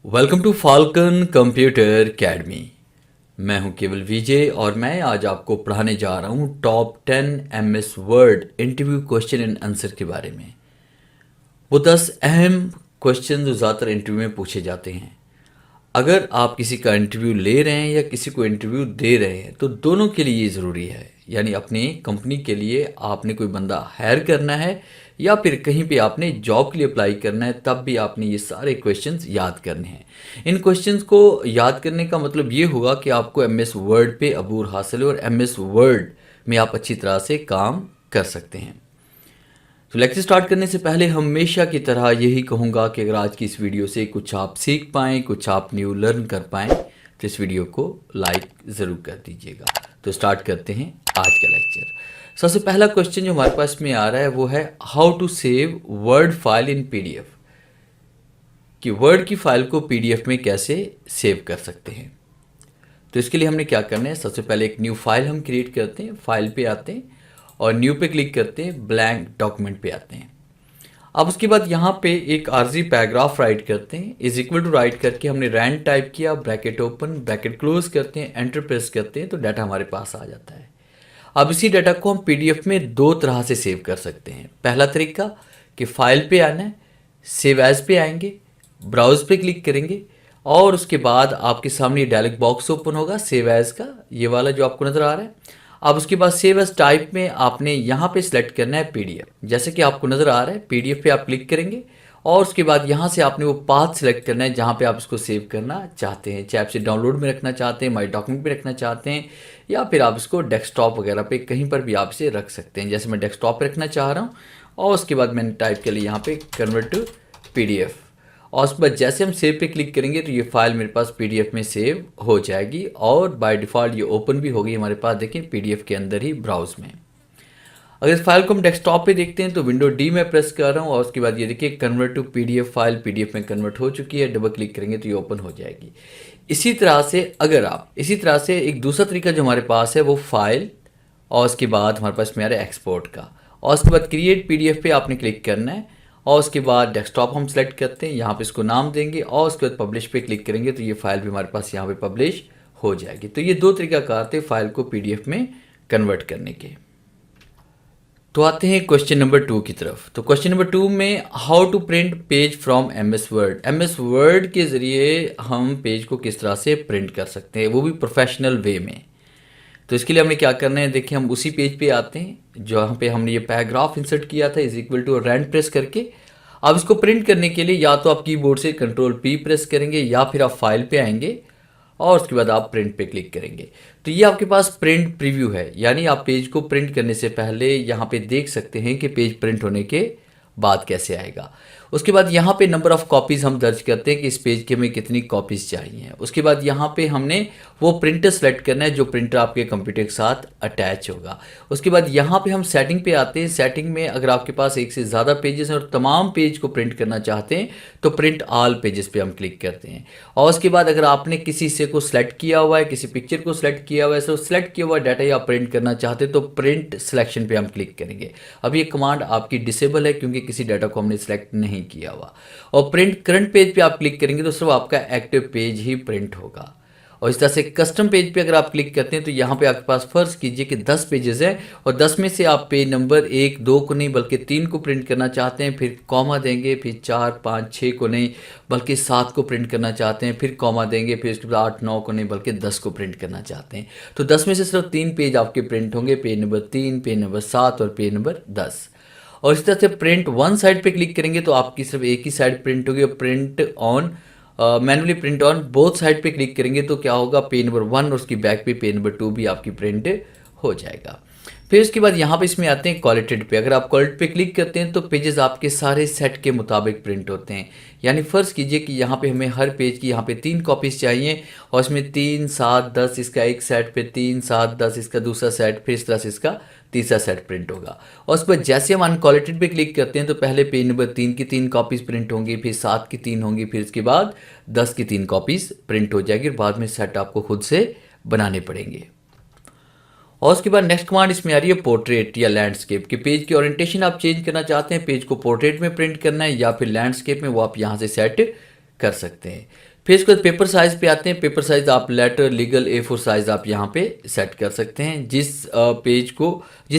Welcome to Falcon computer academy. मैं हूं केवल विजय और मैं आज आपको पढ़ाने जा रहा हूं top 10 MS word interview question and answer के बारे में। वो 10 अहम क्वेश्चन जो ज़्यादातर इंटरव्यू में पूछे जाते हैं। अगर आप किसी का इंटरव्यू ले रहे हैं या किसी को इंटरव्यू दे रहे हैं तो दोनों के लिए ये ज़रूरी है, यानी अपनी कंपनी के लिए आपने कोई बंदा हायर करना है या फिर कहीं पे आपने जॉब के लिए अप्लाई करना है, तब भी आपने ये सारे क्वेश्चंस याद करने हैं। इन क्वेश्चंस को याद करने का मतलब ये होगा कि आपको एमएस वर्ड पे अबूर हासिल है और एमएस वर्ड में आप अच्छी तरह से काम कर सकते हैं। तो लेक्चर स्टार्ट करने से पहले हमेशा की तरह यही कहूँगा कि अगर आज की इस वीडियो से कुछ आप सीख पाएँ, कुछ आप न्यू लर्न कर पाएँ, तो इस वीडियो को लाइक ज़रूर कर दीजिएगा। तो स्टार्ट करते हैं आज का लेक्चर। सबसे पहला क्वेश्चन जो हमारे पास में आ रहा है वो है how to save Word file in PDF, कि वर्ड की फाइल को पीडीएफ में कैसे सेव कर सकते हैं। तो इसके लिए हमने क्या करना है, सबसे पहले एक न्यू फाइल हम क्रिएट करते हैं, फाइल पे आते हैं और न्यू पे क्लिक करते हैं, ब्लैंक डॉक्यूमेंट पे आते हैं। अब उसके बाद यहाँ पे एक आर्जी पैराग्राफ राइट करते हैं, इज इक्वल टू राइट करके हमने रैंड टाइप किया, ब्रैकेट ओपन ब्रैकेट क्लोज करते हैं, एंटर प्रेस करते हैं तो डाटा हमारे पास आ जाता है। अब इसी डाटा को हम पीडीएफ में दो तरह से सेव कर सकते हैं। पहला तरीका कि फाइल पे आना है, सेव एज पे आएंगे, ब्राउज पे क्लिक करेंगे और उसके बाद आपके सामने डायलॉग बॉक्स ओपन होगा सेव एज का, ये वाला जो आपको नज़र आ रहा है। अब उसके बाद सेव एज टाइप में आपने यहाँ पे सिलेक्ट करना है पीडीएफ, जैसे कि आपको नज़र आ रहा है पीडीएफ पे आप क्लिक करेंगे और उसके बाद यहाँ से आपने वो पाथ सिलेक्ट करना है जहाँ पे आप इसको सेव करना चाहते हैं, चाहे आप इसे डाउनलोड में रखना चाहते हैं, माई डॉक्यूमेंट में रखना चाहते हैं या फिर आप इसको डेस्कटॉप वगैरह पे कहीं पर भी आप इसे रख सकते हैं। जैसे मैं डेस्कटॉप पे रखना चाह रहा हूँ और उसके बाद मैंने टाइप कर लिया यहाँ पे कन्वर्ट टू पीडीएफ और उसके बाद जैसे हम सेव पे क्लिक करेंगे तो ये फाइल मेरे पास पीडीएफ में सेव हो जाएगी और बाय डिफ़ॉल्ट ये ओपन भी होगी हमारे पास, देखें पीडीएफ के अंदर ही ब्राउज में। अगर इस फाइल को हम डेस्कटॉप पे देखते हैं तो विंडो डी में प्रेस कर रहा हूँ और उसके बाद ये देखिए convert to PDF file PDF में कन्वर्ट हो चुकी है, डबल क्लिक करेंगे तो ये ओपन हो जाएगी। इसी तरह से एक दूसरा तरीका जो हमारे पास है वो फाइल और उसके बाद हमारे पास में आ रहा है एक्सपोर्ट का और उसके बाद क्रिएट पीडीएफ पे आपने क्लिक करना है और उसके बाद डेस्कटॉप हम सेलेक्ट करते हैं, यहाँ पे इसको नाम देंगे और उसके बाद पब्लिश पे क्लिक करेंगे तो ये फाइल भी हमारे पास यहाँ पे पब्लिश हो जाएगी। तो ये दो तरीका कार थे फाइल को पीडीएफ में कन्वर्ट करने के। तो आते हैं क्वेश्चन नंबर 2 की तरफ। तो क्वेश्चन नंबर 2 में how to print page from MS Word, MS Word के ज़रिए हम पेज को किस तरह से प्रिंट कर सकते हैं, वो भी प्रोफेशनल वे में। तो इसके लिए हमें क्या करना है, देखिए हम उसी पेज पे आते हैं जहाँ पे हमने ये पैराग्राफ इंसर्ट किया था, is equal to rand press करके। अब इसको प्रिंट करने के लिए या तो आप कीबोर्ड से कंट्रोल पी प्रेस करेंगे या फिर आप फाइल पे आएंगे और उसके बाद आप प्रिंट पे क्लिक करेंगे। तो ये आपके पास प्रिंट प्रीव्यू है, यानी आप पेज को प्रिंट करने से पहले यहाँ पे देख सकते हैं कि पेज प्रिंट होने के बाद कैसे आएगा। उसके बाद यहाँ पे नंबर ऑफ़ कॉपीज़ हम दर्ज करते हैं कि इस पेज के हमें कितनी कॉपीज़ चाहिए। उसके बाद यहाँ पे हमने वो प्रिंटर सेलेक्ट करना है जो प्रिंटर आपके कंप्यूटर के साथ अटैच होगा। उसके बाद यहाँ पे हम सेटिंग पे आते हैं। सेटिंग में अगर आपके पास एक से ज़्यादा पेजेस हैं और तमाम पेज को प्रिंट करना चाहते हैं तो प्रिंट ऑल पेजेस पे हम क्लिक करते हैं। और उसके बाद अगर आपने किसी हिस्से को सिलेक्ट किया हुआ है, किसी पिक्चर को सिलेक्ट किया हुआ है, तो सिलेक्ट किया हुआ डाटा या प्रिंट करना चाहते हैं तो प्रिंट सिलेक्शन पे हम क्लिक करेंगे। अब ये कमांड आपकी डिसेबल है क्योंकि किसी डाटा को हमने सिलेक्ट नहीं किया हुआ। और प्रिंट करंट पेज पे आप क्लिक करेंगे तो सिर्फ आपका एक्टिव पेज ही प्रिंट होगा। और इस तरह से कस्टम पेज पे अगर आप क्लिक करते हैं तो यहाँ पे आपके पास फर्ज कीजिए कि 10 पेजेस हैं और 10 में से आप पेज नंबर 1 2 को नहीं बल्कि 3 को प्रिंट करना चाहते हैं, फिर कॉमा देंगे, फिर 4 5 6 को नहीं बल्कि 7 को प्रिंट करना चाहते हैं, फिर कॉमा देंगे, फिर उसके बाद 8 9 को नहीं बल्कि 10 को प्रिंट करना चाहते हैं। तो 10 में से सिर्फ 3 पेज आपके प्रिंट होंगे, पेज नंबर 3, पेज नंबर 7 और पेज नंबर 10। और इस तरह से प्रिंट वन साइड पे क्लिक करेंगे तो आपकी सिर्फ एक ही साइड प्रिंट होगी और print on manually print on both side पे क्लिक करेंगे तो क्या होगा, पेज नंबर 1 और उसकी बैक पे पेज नंबर 2 भी आपकी प्रिंट हो जाएगा। फिर उसके बाद यहाँ पे इसमें आते हैं क्वालिटेड पे। अगर आप क्वालिटी पे क्लिक करते हैं तो पेजेस आपके सारे सेट के मुताबिक प्रिंट होते हैं। यानी फ़र्ज़ कीजिए कि यहाँ पे हमें हर पेज की यहाँ पे 3 कॉपीज़ चाहिए और इसमें 3 7 10 इसका एक सेट पे, 3 7 10 इसका दूसरा सेट, फिर इस तरह से इसका तीसरा सेट प्रिंट होगा। और उस पर जैसे हम अनक्वालिटेड पे क्लिक करते हैं तो पहले पेज नंबर 3 की 3 कॉपीज़ प्रिंट होंगी, फिर 7 की 3 होंगी, फिर इसके बाद 10 की 3 कॉपीज़ प्रिंट हो जाएगी और बाद में सेट आपको खुद से बनाने पड़ेंगे। और उसके बाद नेक्स्ट कमांड इसमें आ रही है पोर्ट्रेट या लैंडस्केप, कि पेज की ओरिएंटेशन आप चेंज करना चाहते हैं, पेज को पोर्ट्रेट में प्रिंट करना है या फिर लैंडस्केप में, वो आप यहाँ से सेट कर सकते हैं। फिर इसके बाद पेपर साइज़ पे आते हैं। पेपर साइज़ आप लेटर लीगल A4 साइज़ आप यहाँ पे सेट कर सकते हैं, जिस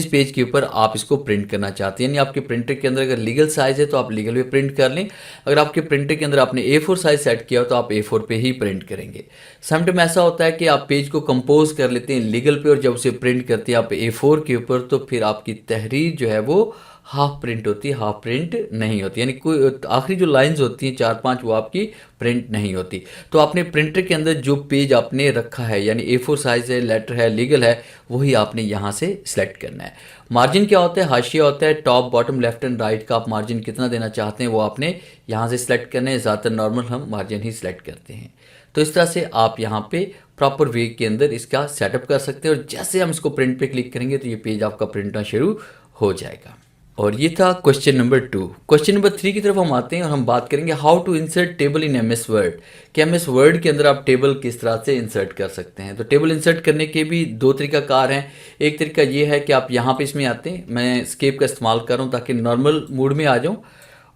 पेज के ऊपर आप इसको प्रिंट करना चाहते हैं। यानी आपके प्रिंटर के अंदर अगर लीगल साइज़ है तो आप लीगल पे प्रिंट कर लें। अगर आपके प्रिंटर के अंदर आपने A4 साइज़ सेट किया हो तो आप A4 पे ही प्रिंट करेंगे। समटाइम ऐसा होता है कि आप पेज को कंपोज कर लेते हैं लीगल पे और जब उसे प्रिंट करते हैं आप A4 के ऊपर, तो फिर आपकी तहरीर जो है वो हाफ प्रिंट होती है, हाफ प्रिंट नहीं होती। यानी कोई आखिरी जो लाइंस होती हैं 4-5 वो आपकी प्रिंट नहीं होती। तो आपने प्रिंटर के अंदर जो पेज आपने रखा है यानी A4 साइज़ है, लेटर है, लीगल है, वही आपने यहाँ से सिलेक्ट करना है। मार्जिन क्या होता है? हाशिया होता है। Top bottom left and right का आप मार्जिन कितना देना चाहते हैं वो आपने यहाँ से सिलेक्ट करना है। ज़्यादातर नॉर्मल हम मार्जिन ही सिलेक्ट करते हैं। तो इस तरह से आप यहाँ पे प्रॉपर वे के अंदर इसका सेटअप कर सकते हैं और जैसे हम इसको प्रिंट पे क्लिक करेंगे तो ये पेज आपका प्रिंट होना शुरू हो जाएगा। और ये था क्वेश्चन नंबर 2। क्वेश्चन नंबर 3 की तरफ हम आते हैं और हम बात करेंगे how to insert table in MS Word, कि MS वर्ड के अंदर आप टेबल किस तरह से इंसर्ट कर सकते हैं। तो टेबल इंसर्ट करने के भी 2 तरीकाकार हैं। एक तरीका ये है कि आप यहाँ पे इसमें आते हैं, मैं स्केप का इस्तेमाल कर रहा हूँ ताकि नॉर्मल मूड में आ जाऊँ।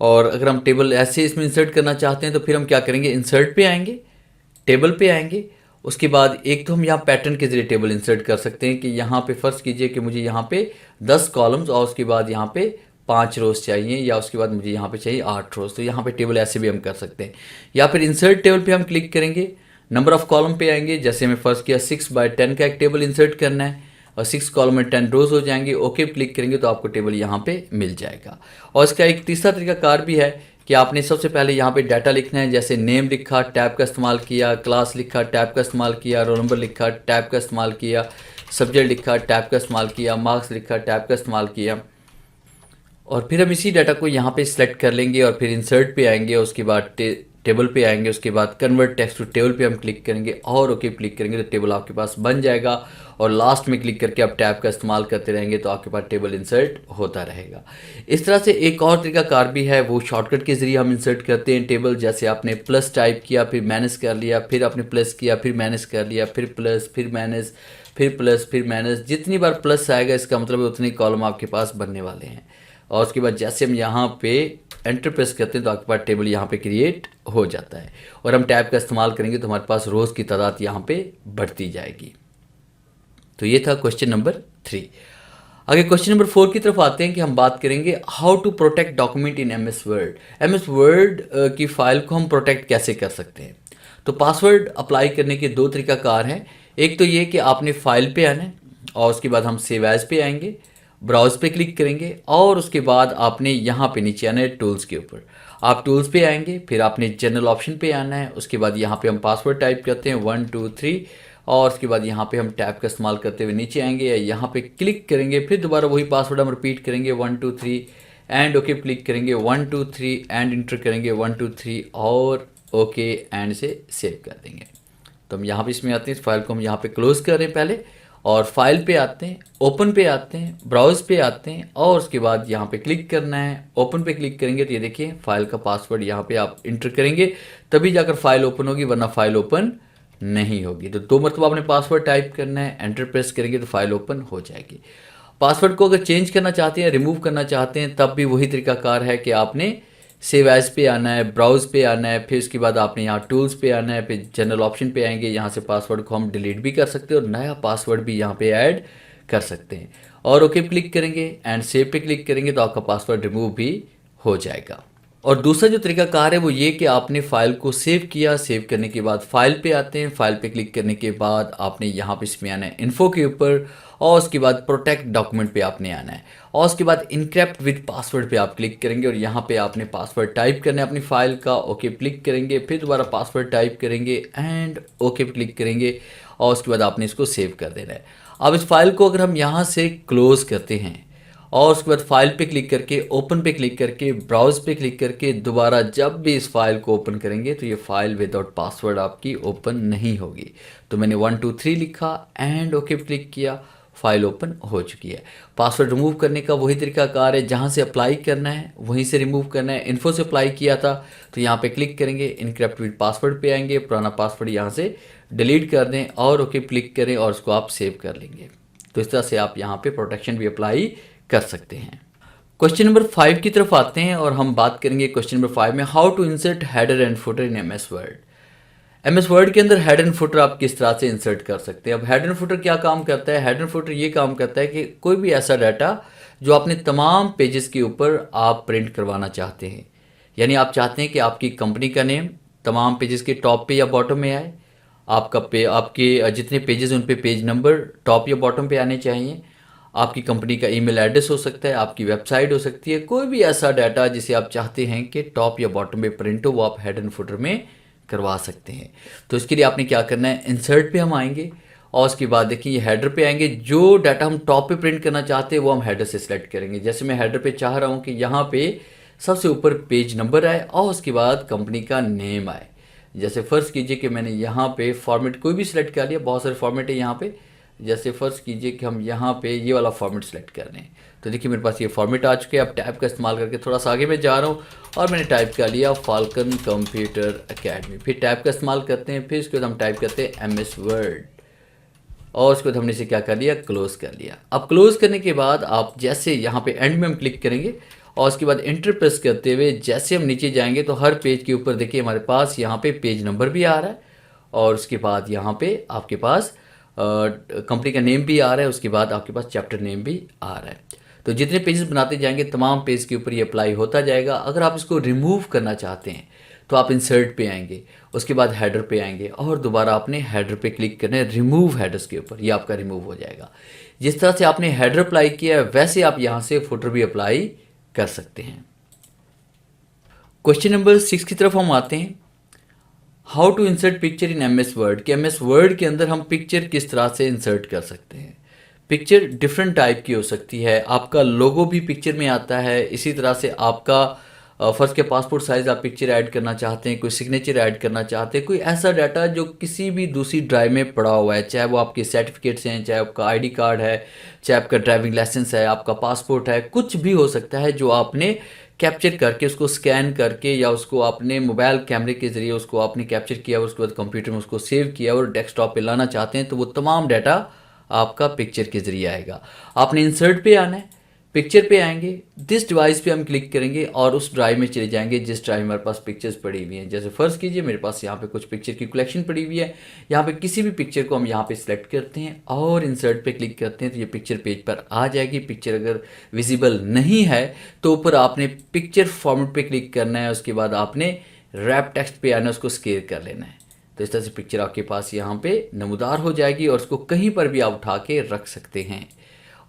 और अगर हम टेबल ऐसे इसमें इंसर्ट करना चाहते हैं तो फिर हम क्या करेंगे, इंसर्ट पे आएंगे, टेबल पे आएंगे। उसके बाद एक तो हम यहाँ पैटर्न के जरिए टेबल इंसर्ट कर सकते हैं कि यहाँ पे फ़र्ज़ कीजिए कि मुझे यहाँ पे 10 कॉलम्स और उसके बाद यहाँ पे 5 रोज़ चाहिए, या उसके बाद मुझे यहाँ पे चाहिए 8 रोज़। तो यहाँ पे टेबल ऐसे भी हम कर सकते हैं। या फिर इंसर्ट टेबल पे हम क्लिक करेंगे, नंबर ऑफ़ कॉलम पे आएंगे। जैसे हमें फ़र्ज़ किया 6/10 का एक टेबल इंसर्ट करना है और 6 कॉलम में 10 रोज़ हो जाएंगे। ओके क्लिक करेंगे तो आपको टेबल यहाँ पे मिल जाएगा। और इसका एक तीसरा तरीकाकार भी है कि आपने सबसे पहले यहाँ पे डाटा लिखना है। जैसे नेम लिखा, टैब का इस्तेमाल किया, क्लास लिखा, टैब का इस्तेमाल किया, रोल नंबर लिखा, टैब का इस्तेमाल किया, सब्जेक्ट लिखा, टैब का इस्तेमाल किया, मार्क्स लिखा, टैब का इस्तेमाल किया। और फिर हम इसी डाटा को यहाँ पे सिलेक्ट कर लेंगे और फिर इंसर्ट पे आएंगे, उसके बाद टेबल पे आएंगे, उसके बाद कन्वर्ट टेक्स्ट टू टेबल पे हम क्लिक करेंगे और ओके क्लिक करेंगे तो टेबल आपके पास बन जाएगा। और लास्ट में क्लिक करके आप टैब का इस्तेमाल करते रहेंगे तो आपके पास टेबल इंसर्ट होता रहेगा। इस तरह से एक और तरीकाकार भी है, वो शॉर्टकट के ज़रिए हम इंसर्ट करते हैं टेबल। जैसे आपने प्लस टाइप किया, फिर माइनस कर लिया, फिर आपने प्लस किया, फिर माइनस कर लिया, फिर प्लस, फिर माइनस, फिर प्लस, फिर माइनस। जितनी बार प्लस आएगा इसका मतलब उतने कॉलम आपके पास बनने वाले हैं। और उसके बाद जैसे हम यहाँ पे एंटर प्रेस करते हैं तो आपके पास टेबल यहाँ पे क्रिएट हो जाता है। और हम टैब का इस्तेमाल करेंगे तो हमारे पास रोज़ की तादाद यहाँ पे बढ़ती जाएगी। तो ये था क्वेश्चन नंबर 3। आगे क्वेश्चन नंबर 4 की तरफ आते हैं कि हम बात करेंगे how to protect document in MS Word. MS Word की फ़ाइल को हम प्रोटेक्ट कैसे कर सकते हैं। तो पासवर्ड अप्लाई करने के 2 तरीकाकार हैं। एक तो ये कि आपने फ़ाइल पे आना है और उसके बाद हम सेव एज़ पे आएंगे, ब्राउज़ पे क्लिक करेंगे और उसके बाद आपने यहाँ पे नीचे आना है टूल्स के ऊपर। आप टूल्स पे आएंगे, फिर आपने जनरल ऑप्शन पे आना है। उसके बाद यहाँ पे हम पासवर्ड टाइप करते हैं 1 2 3 और उसके बाद यहाँ पे हम टैब का इस्तेमाल करते हुए नीचे आएंगे या यहाँ पे क्लिक करेंगे, फिर दोबारा वही पासवर्ड हम रिपीट करेंगे 1 2 3 एंड ओके क्लिक करेंगे 1 2 3 एंड इंटर करेंगे 1 2 3 और ओके एंड से सेव कर देंगे। तो हम यहाँ पे इसमें आते हैं, इस फाइल को हम यहाँ पे क्लोज कर रहे हैं पहले और फाइल पे आते हैं, ओपन पे आते हैं, ब्राउज पे आते हैं और उसके बाद यहाँ पे क्लिक करना है। ओपन पे क्लिक करेंगे तो ये देखिए फाइल का पासवर्ड यहाँ पे आप इंटर करेंगे तभी जाकर फाइल ओपन होगी, वरना फाइल ओपन नहीं होगी। तो 2 मरतबा आपने पासवर्ड टाइप करना है, एंटर प्रेस करेंगे तो फाइल ओपन हो जाएगी। पासवर्ड को अगर चेंज करना चाहते हैं, रिमूव करना चाहते हैं, तब भी वही तरीकाकार है कि आपने सेव एज पे आना है, ब्राउज पे आना है, फिर उसके बाद आपने यहाँ टूल्स पे आना है, फिर जनरल ऑप्शन पे आएंगे। यहाँ से पासवर्ड को हम डिलीट भी कर सकते हैं और नया पासवर्ड भी यहाँ पे ऐड कर सकते हैं और ओके क्लिक करेंगे एंड सेव पे क्लिक करेंगे तो आपका पासवर्ड रिमूव भी हो जाएगा। और दूसरा जो तरीकाकार है वो ये कि आपने फ़ाइल को सेव किया, सेव करने के बाद फाइल पे आते हैं, फाइल पे क्लिक करने के बाद आपने यहाँ पे इसमें आना है इन्फो के ऊपर और उसके बाद प्रोटेक्ट डॉक्यूमेंट पे आपने आना है और उसके बाद इनक्रिप्ट विद पासवर्ड पे आप क्लिक करेंगे और यहाँ पे आपने पासवर्ड टाइप करना है अपनी फ़ाइल का। ओके क्लिक करेंगे, फिर दोबारा पासवर्ड टाइप करेंगे एंड ओके क्लिक करेंगे और उसके बाद आपने इसको सेव कर देना है। अब इस फाइल को अगर हम यहाँ से क्लोज़ करते हैं और उसके बाद फाइल पे क्लिक करके, ओपन पे क्लिक करके, ब्राउज पे क्लिक करके दोबारा जब भी इस फाइल को ओपन करेंगे तो ये फाइल विदाउट पासवर्ड आपकी ओपन नहीं होगी। तो मैंने 1 2 3 लिखा एंड ओके क्लिक किया, फाइल ओपन हो चुकी है। पासवर्ड रिमूव करने का वही तरीकाकार है, जहाँ से अप्लाई करना है वहीं से रिमूव करना है। इन्फो से अप्लाई किया था तो यहाँ पे क्लिक करेंगे, इनक्रिप्ट विद पासवर्ड पे आएंगे, पुराना पासवर्ड यहाँ से डिलीट कर दें और ओके क्लिक करें और उसको आप सेव कर लेंगे। तो इस तरह से आप यहाँ पे प्रोटेक्शन भी अप्लाई कर सकते हैं। क्वेश्चन नंबर 5 की तरफ आते हैं और हम बात करेंगे क्वेश्चन नंबर 5 में how to insert header and footer in MS Word. MS Word के अंदर हेड एंड फुटर आप किस तरह से इंसर्ट कर सकते हैं। अब हेड एंड फुटर क्या काम करता है? हेड एंड फुटर ये काम करता है कि कोई भी ऐसा डाटा जो आपने तमाम पेजेस के ऊपर आप प्रिंट करवाना चाहते हैं, यानी आप चाहते हैं कि आपकी कंपनी का नेम तमाम पेजेस के टॉप पे या बॉटम में आए, आपके जितने पेजेस उन पे पेज नंबर टॉप या बॉटम पे आने चाहिए, आपकी कंपनी का ईमेल एड्रेस हो सकता है, आपकी वेबसाइट हो सकती है, कोई भी ऐसा डाटा जिसे आप चाहते हैं कि टॉप या बॉटम पे प्रिंट हो, वो आप हेड एंड फुटर में करवा सकते हैं। तो इसके लिए आपने क्या करना है, इंसर्ट पे हम आएंगे और उसके बाद देखिए ये हेडर पे आएंगे। जो डाटा हम टॉप पे प्रिंट करना चाहते हैं वो हम हेडर से सिलेक्ट करेंगे। जैसे मैं हेडर पे चाह रहा हूँ कि यहाँ पे सबसे ऊपर पेज नंबर आए और उसके बाद कंपनी का नेम आए। जैसे फ़र्ज़ कीजिए कि मैंने यहाँ पे फॉर्मेट कोई भी सिलेक्ट कर लिया, बहुत सारे फॉर्मेट है यहाँ पे। जैसे फ़र्ज़ कीजिए कि हम यहाँ पे ये वाला फॉर्मेट सेलेक्ट कर लें, तो देखिए मेरे पास ये फॉर्मेट आ चुके हैं। अब टैब का इस्तेमाल करके थोड़ा सा आगे मैं जा रहा हूँ और मैंने टाइप कर लिया फाल्कन कंप्यूटर एकेडमी। फिर टैब का इस्तेमाल करते हैं, फिर उसके बाद हम टाइप करते हैं MS वर्ड और उसके बाद हमने इसे क्या कर लिया, क्लोज़ कर लिया। अब क्लोज़ करने के बाद आप जैसे यहाँ पे एंड में हम क्लिक करेंगे और उसके बाद एंटर प्रेस करते हुए जैसे हम नीचे जाएंगे तो हर पेज के ऊपर देखिए हमारे पास यहाँ पे पेज नंबर भी आ रहा है और उसके बाद यहाँ पे आपके पास कंपनी का नेम भी आ रहा है, उसके बाद आपके पास चैप्टर नेम भी आ रहा है। तो जितने पेजेस बनाते जाएंगे तमाम पेज के ऊपर ये अप्लाई होता जाएगा। अगर आप इसको रिमूव करना चाहते हैं तो आप इंसर्ट पे आएंगे, उसके बाद हेडर पे आएंगे और दोबारा आपने हेडर पे क्लिक करना है, रिमूव हेडर्स के ऊपर, ये आपका रिमूव हो जाएगा। जिस तरह से आपने हेडर अप्लाई किया है वैसे आप यहाँ से फुटर भी अप्लाई कर सकते हैं। क्वेश्चन नंबर 6 की तरफ हम आते हैं। How to insert picture in MS Word, कि MS वर्ड के अंदर हम पिक्चर किस तरह से इंसर्ट कर सकते हैं। पिक्चर डिफरेंट टाइप की हो सकती है, आपका लोगो भी पिक्चर में आता है, इसी तरह से आपका फ़र्ज़ के पासपोर्ट साइज़ आप पिक्चर ऐड करना चाहते हैं, कोई सिग्नेचर ऐड करना चाहते हैं, कोई ऐसा डाटा जो किसी भी दूसरी ड्राइव में पड़ा हुआ है, चाहे वो आपके सर्टिफिकेट्स हैं, चाहे आपका ID कार्ड है, चाहे आपका ड्राइविंग लाइसेंस है, आपका पासपोर्ट है, कुछ भी हो सकता है जो आपने कैप्चर करके उसको स्कैन करके या उसको आपने मोबाइल कैमरे के ज़रिए उसको आपने कैप्चर किया और उसके बाद कंप्यूटर में उसको सेव किया और डेस्कटॉप पे लाना चाहते हैं, तो वो तमाम डाटा आपका पिक्चर के ज़रिए आएगा। आपने इंसर्ट पे आना है, पिक्चर पे आएंगे, दिस डिवाइस पे हम क्लिक करेंगे और उस ड्राइव में चले जाएंगे जिस ड्राइव में हमारे पास पिक्चर्स पड़ी हुई हैं। जैसे फ़र्ज़ कीजिए मेरे पास यहाँ पे कुछ पिक्चर की कलेक्शन पड़ी हुई है, यहाँ पे किसी भी पिक्चर को हम यहाँ पे सिलेक्ट करते हैं और इंसर्ट पे क्लिक करते हैं तो ये पिक्चर पेज पर आ जाएगी। पिक्चर अगर विजिबल नहीं है तो ऊपर आपने पिक्चर फॉर्मेट पे क्लिक करना है, उसके बाद आपने रैप टेक्स्ट पे आना है, उसको स्केल कर लेना है। तो इस तरह से पिक्चर आपके पास यहाँ पे नमूदार हो जाएगी और उसको कहीं पर भी आप उठा के रख सकते हैं।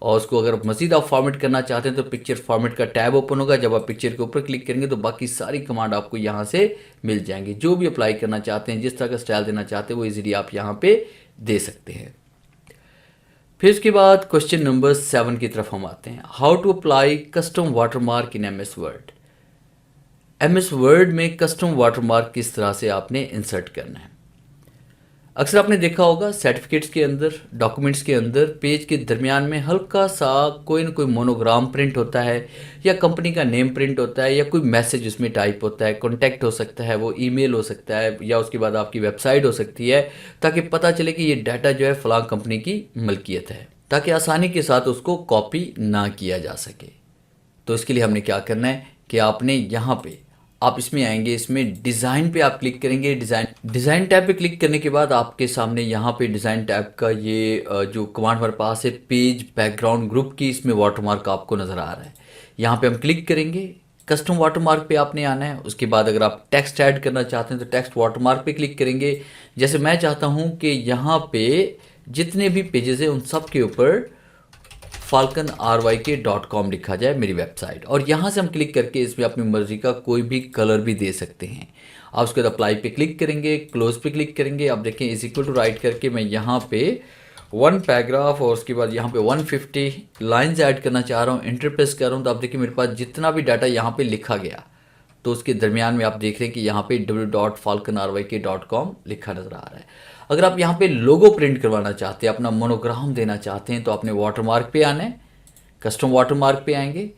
और उसको अगर मज़ीद आप फॉर्मेट करना चाहते हैं तो पिक्चर फॉर्मेट का टैब ओपन होगा। जब आप पिक्चर के ऊपर क्लिक करेंगे तो बाकी सारी कमांड आपको यहाँ से मिल जाएंगी। जो भी अप्लाई करना चाहते हैं, जिस तरह का स्टाइल देना चाहते हैं वो इजीली आप यहाँ पे दे सकते हैं। फिर उसके बाद क्वेश्चन नंबर 7 की तरफ हम आते हैं। How to apply custom watermark in MS Word. MS Word में कस्टम वाटरमार्क किस तरह से आपने इंसर्ट करना है। अक्सर आपने देखा होगा सर्टिफिकेट्स के अंदर, डॉक्यूमेंट्स के अंदर पेज के दरमियान में हल्का सा कोई ना कोई मोनोग्राम प्रिंट होता है या कंपनी का नेम प्रिंट होता है या कोई मैसेज उसमें टाइप होता है, कॉन्टैक्ट हो सकता है, वो ईमेल हो सकता है या उसके बाद आपकी वेबसाइट हो सकती है, ताकि पता चले कि ये डाटा जो है फ़लाँ कंपनी की मलकियत है, ताकि आसानी के साथ उसको कॉपी ना किया जा सके। तो इसके लिए हमने क्या करना है कि आपने यहाँ पे आप इसमें आएंगे, इसमें डिज़ाइन पे आप क्लिक करेंगे। डिज़ाइन टैब पे क्लिक करने के बाद आपके सामने यहाँ पे डिज़ाइन टैब का ये जो कमांड हमारे पास है पेज बैकग्राउंड ग्रुप की, इसमें वाटरमार्क आपको नज़र आ रहा है। यहाँ पे हम क्लिक करेंगे, कस्टम वाटरमार्क पे आपने आना है। उसके बाद अगर आप टेक्स्ट ऐड करना चाहते हैं तो टेक्स्ट वाटरमार्क पे क्लिक करेंगे। जैसे मैं चाहता हूँ कि यहाँ पे जितने भी पेजेस हैं उन सब के ऊपर falconryk.com लिखा जाए, मेरी वेबसाइट, और यहाँ से हम क्लिक करके इसमें अपनी मर्ज़ी का कोई भी कलर भी दे सकते हैं। आप उसके बाद अप्लाई पे क्लिक करेंगे, क्लोज पे क्लिक करेंगे। अब देखें इज इक्वल टू राइट करके मैं यहाँ पे 1 पैराग्राफ और उसके बाद यहाँ पे 150 लाइन्स ऐड करना चाह रहा हूँ, इंटर प्रेस कर रहा हूँ। तो आप देखिए मेरे पास जितना भी डाटा यहाँ पे लिखा गया तो उसके दरमियान में आप देख रहे हैं कि यहाँ पे www.falconryk.com लिखा नज़र आ रहा है। अगर आप यहाँ पे लोगो प्रिंट करवाना चाहते हैं, अपना मोनोग्राम देना चाहते हैं, तो आपने वाटरमार्क पे आना है, कस्टम वाटरमार्क पे आएंगे,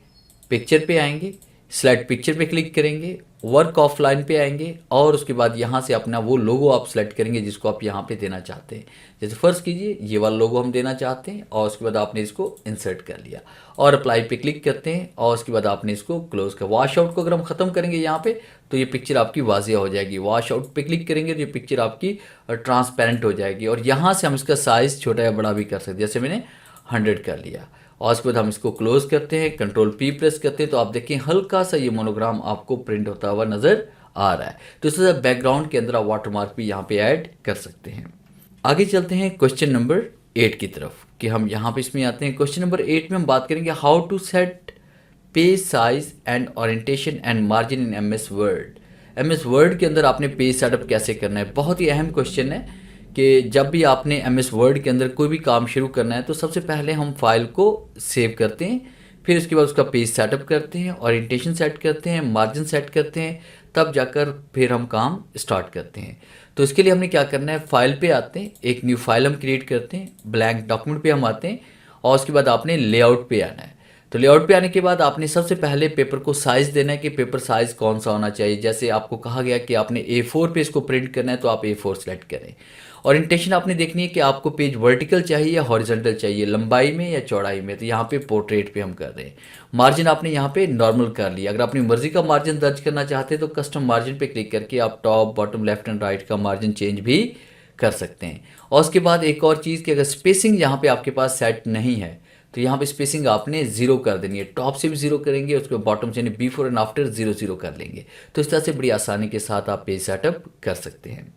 पिक्चर पे आएंगे, सेलेक्ट पिक्चर पे क्लिक करेंगे, वर्क ऑफलाइन पे आएंगे और उसके बाद यहाँ से अपना वो लोगो आप सेलेक्ट करेंगे जिसको आप यहाँ पे देना चाहते हैं। जैसे फर्स्ट कीजिए, ये वाला लोगो हम देना चाहते हैं और उसके बाद आपने इसको इंसर्ट कर लिया और अप्लाई पे क्लिक करते हैं और उसके बाद आपने इसको क्लोज कर। वॉश आउट को अगर हम ख़त्म करेंगे यहाँ पे तो ये पिक्चर आपकी वाजिया हो जाएगी। वॉश आउट पे क्लिक करेंगे तो ये पिक्चर आपकी ट्रांसपेरेंट हो जाएगी और यहाँ से हम इसका साइज़ छोटा या बड़ा भी कर सकते हैं। जैसे मैंने 100 कर लिया और उसके बाद हम इसको क्लोज करते हैं, कंट्रोल पी प्रेस करते हैं तो आप देखिए हल्का सा ये मोनोग्राम आपको प्रिंट होता हुआ नज़र आ रहा है। तो इस तरह बैकग्राउंड के अंदर आप वाटरमार्क भी यहाँ पे ऐड कर सकते हैं। आगे चलते हैं क्वेश्चन नंबर 8 की तरफ कि हम यहाँ पे इसमें आते हैं। क्वेश्चन नंबर 8 में हम बात करेंगे how to set page size and orientation and margin in MS Word. MS Word के अंदर आपने पेज सेटअप कैसे करना है, बहुत ही अहम क्वेश्चन है कि जब भी आपने एमएस वर्ड के अंदर कोई भी काम शुरू करना है तो सबसे पहले हम फाइल को सेव करते हैं, फिर उसके बाद उसका पेज सेटअप करते हैं, ओरिएंटेशन सेट करते हैं, मार्जिन सेट करते हैं, तब जाकर फिर हम काम स्टार्ट करते हैं। तो इसके लिए हमने क्या करना है, फाइल पे आते हैं, एक न्यू फाइल हम क्रिएट करते हैं, ब्लैंक डॉक्यूमेंट पे हम आते हैं और उसके बाद आपने लेआउट पे आना है। तो लेआउट पे आने के बाद आपने सबसे पहले पेपर को साइज़ देना है कि पेपर साइज़ कौन सा होना चाहिए। जैसे आपको कहा गया कि आपने A4 पे इसको प्रिंट करना है तो आप A4 सेलेक्ट करें। ओरिएंटेशन आपने देखनी है कि आपको पेज वर्टिकल चाहिए या हॉरिजॉन्टल चाहिए, लंबाई में या चौड़ाई में। तो यहाँ पे पोर्ट्रेट पे हम कर रहे हैं। मार्जिन आपने यहाँ पे नॉर्मल कर लिया। अगर अपनी मर्जी का मार्जिन दर्ज करना चाहते हैं तो कस्टम मार्जिन पे क्लिक करके आप top bottom left and right का मार्जिन चेंज भी कर सकते हैं। और उसके बाद एक और चीज़ कि अगर स्पेसिंग यहाँ पे आपके पास सेट नहीं है तो यहाँ पे स्पेसिंग आपने 0 कर देनी है। टॉप से भी 0 करेंगे, उसके बॉटम से बिफोर एंड आफ्टर 0 कर लेंगे। तो इस तरह से बड़ी आसानी के साथ आप पेज सेटअप कर सकते हैं।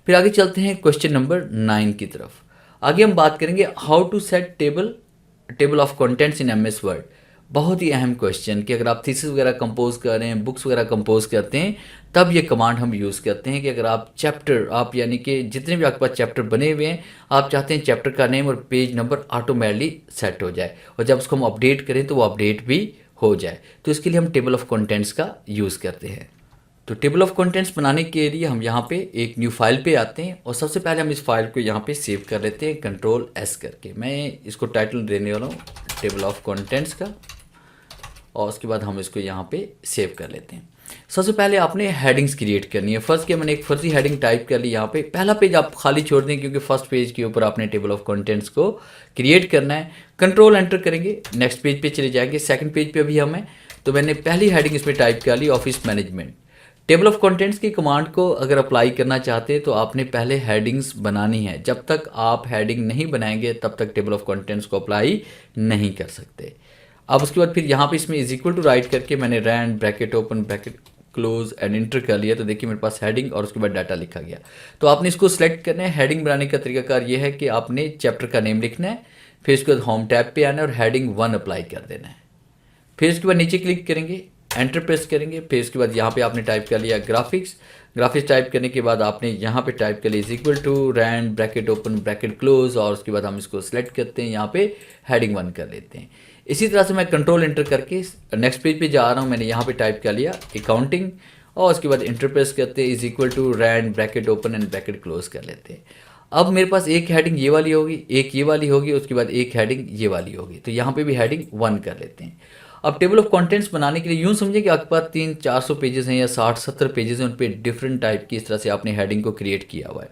फिर आगे चलते हैं क्वेश्चन नंबर 9 की तरफ। आगे हम बात करेंगे how to set table of contents in MS Word. बहुत ही अहम क्वेश्चन कि अगर आप थीसिस वगैरह कंपोज कर रहे हैं, बुक्स वगैरह कंपोज करते हैं, तब ये कमांड हम यूज़ करते हैं कि अगर आप यानी कि जितने भी आपके पास चैप्टर बने हुए हैं, आप चाहते हैं चैप्टर का नेम और पेज नंबर ऑटोमेटिकली सेट हो जाए और जब उसको हम अपडेट करें तो वो अपडेट भी हो जाए। तो इसके लिए हम टेबल ऑफ कंटेंट्स का यूज़ करते हैं। तो टेबल ऑफ कंटेंट्स बनाने के लिए हम यहाँ पे एक न्यू फाइल पे आते हैं और सबसे पहले हम इस फाइल को यहाँ पे सेव कर लेते हैं कंट्रोल S करके। मैं इसको टाइटल देने वाला हूँ टेबल ऑफ कंटेंट्स का और उसके बाद हम इसको यहाँ पे सेव कर लेते हैं। सबसे पहले आपने हेडिंग्स क्रिएट करनी है। फर्स्ट के मैंने एक फर्जी हेडिंग टाइप कर ली यहाँ पे। पहला पेज आप खाली छोड़ दें क्योंकि फर्स्ट पेज के ऊपर आपने टेबल ऑफ कंटेंट्स को क्रिएट करना है। कंट्रोल एंटर करेंगे, नेक्स्ट पेज पे चले जाएंगे। सेकंड पेज पे भी हमें, तो मैंने पहली हेडिंग इसमें टाइप कर ली office management. Table of contents की कमांड को अगर अप्लाई करना चाहते हैं तो आपने पहले हेडिंग्स बनानी है। जब तक आप हेडिंग नहीं बनाएंगे तब तक टेबल ऑफ कंटेंट्स को अप्लाई नहीं कर सकते। अब उसके बाद फिर यहाँ पे इसमें इज इक्वल टू राइट करके मैंने rand bracket open bracket close and enter कर लिया। तो देखिए मेरे पास हेडिंग और उसके बाद डाटा लिखा गया। तो आपने इसको सेलेक्ट करना है। हेडिंग बनाने का तरीकाकार ये है कि आपने चैप्टर का नेम लिखना है, फिर उसके बाद होम टैब पे आना है और हेडिंग 1 अप्लाई कर देना है। फिर उसके बाद नीचे क्लिक करेंगे, एंटर प्रेस करेंगे, फिर उसके बाद यहाँ पे आपने टाइप कर लिया ग्राफिक्स टाइप करने के बाद आपने यहाँ पे टाइप कर लिया is equal to rand bracket open bracket close और उसके बाद हम इसको सेलेक्ट करते हैं, यहाँ पे हेडिंग 1 कर लेते हैं। इसी तरह से मैं कंट्रोल एंटर करके नेक्स्ट पेज पे जा रहा हूँ। मैंने यहाँ पे टाइप कर लिया अकाउंटिंग और उसके बाद एंटर प्रेस करते हैं is equal to rand bracket open and bracket close कर लेते हैं। अब मेरे पास एक हेडिंग ये वाली होगी, एक ये वाली होगी, उसके बाद एक हेडिंग ये वाली होगी। तो यहाँ पे भी हेडिंग 1 कर लेते हैं। अब टेबल ऑफ कंटेंट्स बनाने के लिए यूँ समझिए कि आपके पास 300-400 पेजेस हैं या 60-70 पेजेस हैं, उन पर डिफरेंट टाइप की इस तरह से आपने हेडिंग को क्रिएट किया हुआ है।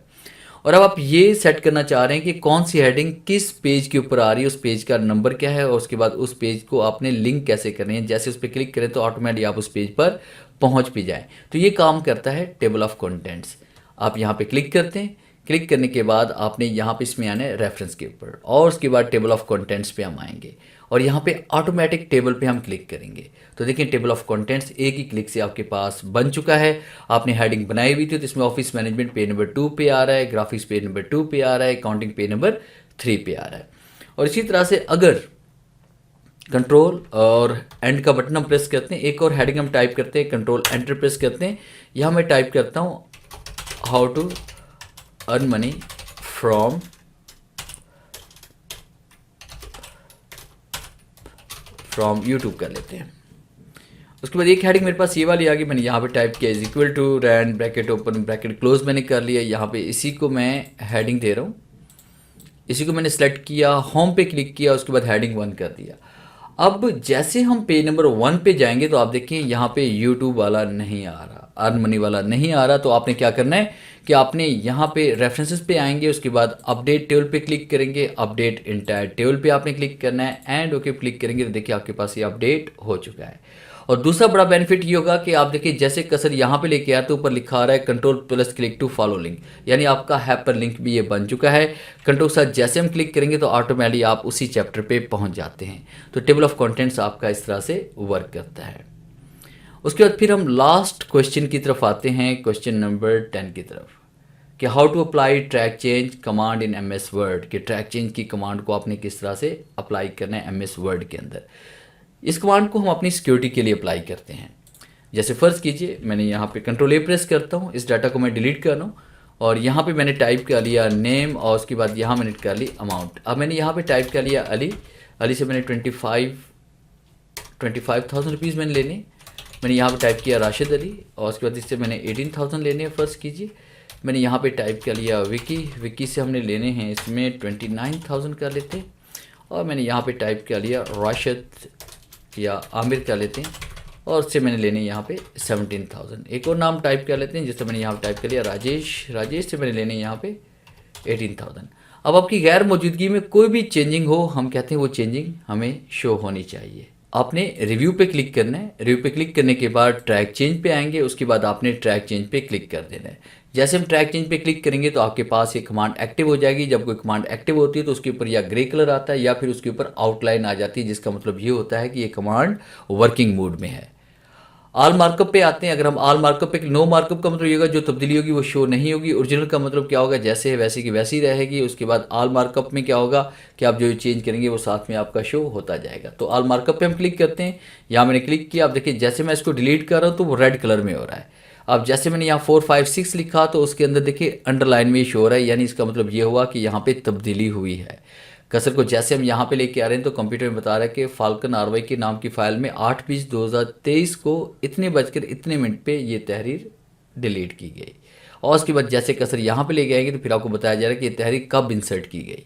और अब आप ये सेट करना चाह रहे हैं कि कौन सी हेडिंग किस पेज के ऊपर आ रही है, उस पेज का नंबर क्या है और उसके बाद उस पेज को आपने लिंक कैसे करनी है। जैसे उस पर क्लिक करें तो ऑटोमेटिक आप उस पेज पर पहुंच भी जाएं। तो ये काम करता है टेबल ऑफ कंटेंट्स। आप यहाँ पे क्लिक करते हैं, क्लिक करने के बाद आपने यहाँ पे इसमें आना है रेफरेंस के ऊपर और उसके बाद टेबल ऑफ कंटेंट्स पे हम आएंगे और यहाँ पे ऑटोमेटिक टेबल पे हम क्लिक करेंगे। तो देखिए टेबल ऑफ कंटेंट्स एक ही क्लिक से आपके पास बन चुका है। आपने हेडिंग बनाई हुई थी तो इसमें ऑफिस मैनेजमेंट पेज नंबर 2 पे आ रहा है, ग्राफिक्स पेज नंबर 2 पे आ रहा है, अकाउंटिंग पेज नंबर 3 पे आ रहा है। और इसी तरह से अगर कंट्रोल और एंड का बटन हम प्रेस करते हैं, एक और हेडिंग हम टाइप करते हैं, कंट्रोल एंटर प्रेस करते हैं। यहाँ मैं टाइप करता हूँ how to earn money from YouTube कर लेते हैं। उसके बाद एक हेडिंग मेरे पास ये वाली आ गई, मैंने यहाँ पे टाइप किया is equal to rand bracket open bracket close मैंने कर लिया। यहाँ पे इसी को मैं हेडिंग दे रहा हूँ, इसी को मैंने सेलेक्ट किया, होम पे क्लिक किया, उसके बाद हेडिंग 1 कर दिया। अब जैसे हम पेज नंबर 1 पे जाएंगे तो आप देखिए यहाँ पे यूट्यूब वाला नहीं आ रहा, अर्न मनी वाला नहीं आ रहा। तो आपने क्या करना है कि आपने यहाँ पे रेफरेंसेस पे आएंगे, उसके बाद अपडेट टेबल पे क्लिक करेंगे, अपडेट इंटायर टेबल पे आपने क्लिक करना है एंड ओके क्लिक करेंगे तो देखिए आपके पास ये अपडेट हो चुका है। और दूसरा बड़ा बेनिफिट ये होगा कि आप देखिए जैसे कसर यहाँ पे लेके आया तो ऊपर लिखा आ रहा है control+ click to follow link, यानी आपका हाइपर लिंक भी ये बन चुका है। कंट्रोल के साथ जैसे हम क्लिक करेंगे तो ऑटोमेटिकली आप उसी चैप्टर पे पहुंच जाते हैं। तो टेबल ऑफ कंटेंट्स आपका इस तरह से वर्क करता है। उसके बाद फिर हम लास्ट क्वेश्चन की तरफ आते हैं, क्वेश्चन नंबर 10 की तरफ, कि how to apply track change command in MS Word, कि ट्रैक चेंज की कमांड को आपने किस तरह से अप्लाई करना है MS वर्ड के अंदर। इस कमांड को हम अपनी सिक्योरिटी के लिए अप्लाई करते हैं। जैसे फ़र्ज़ कीजिए मैंने यहाँ पे कंट्रोल A प्रेस करता हूँ, इस डाटा को मैं डिलीट कर रहा हूँ और यहाँ पे मैंने टाइप कर लिया नेम और उसके बाद यहाँ मैंने कर ली अमाउंट। अब मैंने यहाँ पे टाइप कर लिया अली, अली से मैंने 25,000 रुपीज़ मैंने लेने। मैंने यहाँ पे टाइप किया राशिद अली और उसके बाद इससे मैंने 18,000 लेने हैं। फ़र्ज़ कीजिए मैंने यहाँ पे टाइप कर लिया विकी, विकी से हमने लेने हैं इसमें 29,000 कर लेते हैं। और मैंने यहाँ पे टाइप कर लिया राशिद या आमिर कर लेते हैं और उससे मैंने लेने यहाँ पे 17,000। एक और नाम टाइप कर लेते हैं जिससे मैंने यहाँ पे टाइप कर लिया राजेश, राजेश से मैंने लेने यहाँ पे 18,000। अब आपकी गैर मौजूदगी में कोई भी चेंजिंग हो, हम कहते हैं वो चेंजिंग हमें शो होनी चाहिए। आपने रिव्यू पे क्लिक करना है, रिव्यू पे क्लिक करने के बाद ट्रैक चेंज पे आएंगे, उसके बाद आपने ट्रैक चेंज पे क्लिक कर देना है। जैसे हम ट्रैक चेंज पे क्लिक करेंगे तो आपके पास ये कमांड एक्टिव हो जाएगी। जब कोई कमांड एक्टिव होती है तो उसके ऊपर या ग्रे कलर आता है या फिर उसके ऊपर आउटलाइन आ जाती है, जिसका मतलब ये होता है कि ये कमांड वर्किंग मोड में है। ऑल मार्कअप पे आते हैं। अगर हम ऑल मार्कअप पे, नो मार्कअप का मतलब ये होगा जो तब्दीली होगी वो शो नहीं होगी। ओरिजिनल का मतलब क्या होगा, जैसे है वैसे की वैसी रहेगी। उसके बाद ऑल मार्कअप में क्या होगा कि आप जो चेंज करेंगे वो साथ में आपका शो होता जाएगा। तो ऑल मार्कअप पे हम क्लिक करते हैं, यहाँ मैंने क्लिक किया। आप देखिए जैसे मैं इसको डिलीट कर रहा हूँ तो वो रेड कलर में हो रहा है। अब जैसे मैंने यहाँ 4 5 6 लिखा तो उसके अंदर देखिए अंडरलाइन में शो हो रहा है, यानी इसका मतलब ये हुआ कि यहाँ पे तब्दीली हुई है। कसर को जैसे हम यहाँ पे लेके आ रहे हैं तो कंप्यूटर में बता रहा है कि फाल्कन RY के नाम की फ़ाइल में 8/20/23 को इतने बजकर इतने मिनट पे ये तहरीर डिलीट की गई। और उसके बाद जैसे कसर यहाँ पे लेके आएंगे तो फिर आपको बताया जा रहा है कि ये तहरीर कब इंसर्ट की गई।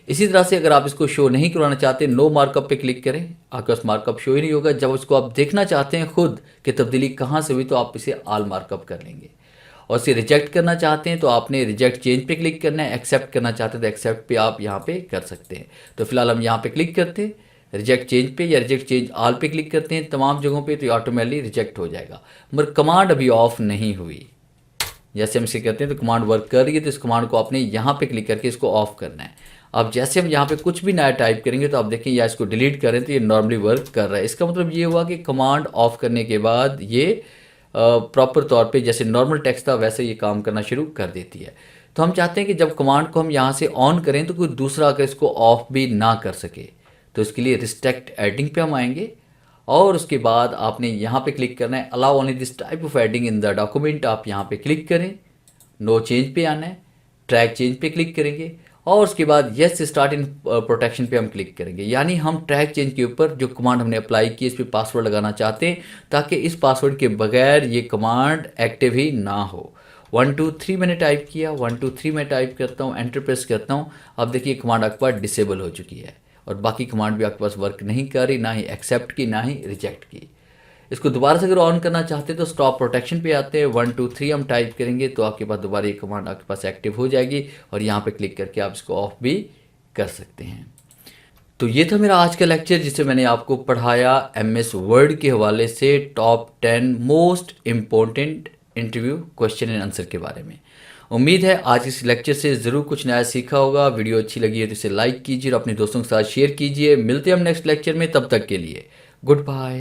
इसी तरह से अगर आप इसको शो नहीं करवाना चाहते, नो मार्कअप पे क्लिक करें, आपके पास मार्कअप शो ही नहीं होगा। जब उसको आप देखना चाहते हैं खुद कि तब्दीली कहाँ से हुई तो आप इसे ऑल मार्कअप कर लेंगे। और इसे रिजेक्ट करना चाहते हैं तो आपने रिजेक्ट चेंज पे क्लिक करना है। एक्सेप्ट करना चाहते हैं तो एक्सेप्ट पे आप यहाँ पे कर सकते हैं। तो फिलहाल हम यहाँ पे क्लिक करते हैं रिजेक्ट चेंज पे या रिजेक्ट चेंज ऑल पे क्लिक करते हैं तमाम जगहों पे, तो ऑटोमेटिकली रिजेक्ट हो जाएगा। मगर कमांड अभी ऑफ नहीं हुई। जैसे हम इसे कहते हैं तो कमांड वर्क कर रही है, तो इस कमांड को आपने यहाँ पे क्लिक करके इसको ऑफ करना है। अब जैसे हम यहाँ पे कुछ भी नया टाइप करेंगे तो आप देखें या इसको डिलीट करें तो ये नॉर्मली वर्क कर रहा है। इसका मतलब ये हुआ कि कमांड ऑफ करने के बाद ये प्रॉपर तौर पे जैसे नॉर्मल टेक्स्ट था वैसे ये काम करना शुरू कर देती है। तो हम चाहते हैं कि जब कमांड को हम यहाँ से ऑन करें तो कोई दूसरा अगर इसको ऑफ भी ना कर सके, तो इसके लिए रिस्ट्रिक्ट एडिंग पे हम आएंगे और उसके बाद आपने यहाँ पे क्लिक करना है allow only this type of adding in the document. आप यहाँ पे क्लिक करें, नो चेंज पे आना है, ट्रैक चेंज पे क्लिक करेंगे और उसके बाद येस स्टार्ट इन प्रोटेक्शन पे हम क्लिक करेंगे। यानी हम ट्रैक चेंज के ऊपर जो कमांड हमने अप्लाई की इस पर पासवर्ड लगाना चाहते हैं ताकि इस पासवर्ड के बगैर ये कमांड एक्टिव ही ना हो। 1 2 3 मैंने टाइप किया, 1 2 3 मैं टाइप करता हूँ, एंटर प्रेस करता हूँ। अब देखिए कमांड आपके पास डिसेबल हो चुकी है और बाकी कमांड भी आपके पास वर्क नहीं कर रही, ना ही एक्सेप्ट की ना ही रिजेक्ट की। इसको दोबारा से अगर ऑन करना चाहते हैं तो स्टॉप प्रोटेक्शन पे आते हैं, 1 2 3 हम टाइप करेंगे तो आपके पास दोबारा ये कमांड आपके पास एक्टिव हो जाएगी और यहाँ पे क्लिक करके आप इसको ऑफ भी कर सकते हैं। तो ये था मेरा आज का लेक्चर जिसे मैंने आपको पढ़ाया MS वर्ड के हवाले से top 10 most important interview question and answer के बारे में। उम्मीद है आज इस लेक्चर से ज़रूर कुछ नया सीखा होगा। वीडियो अच्छी लगी है तो इसे लाइक कीजिए और अपने दोस्तों के साथ शेयर कीजिए। मिलते हैं हम नेक्स्ट लेक्चर में, तब तक के लिए गुड बाय।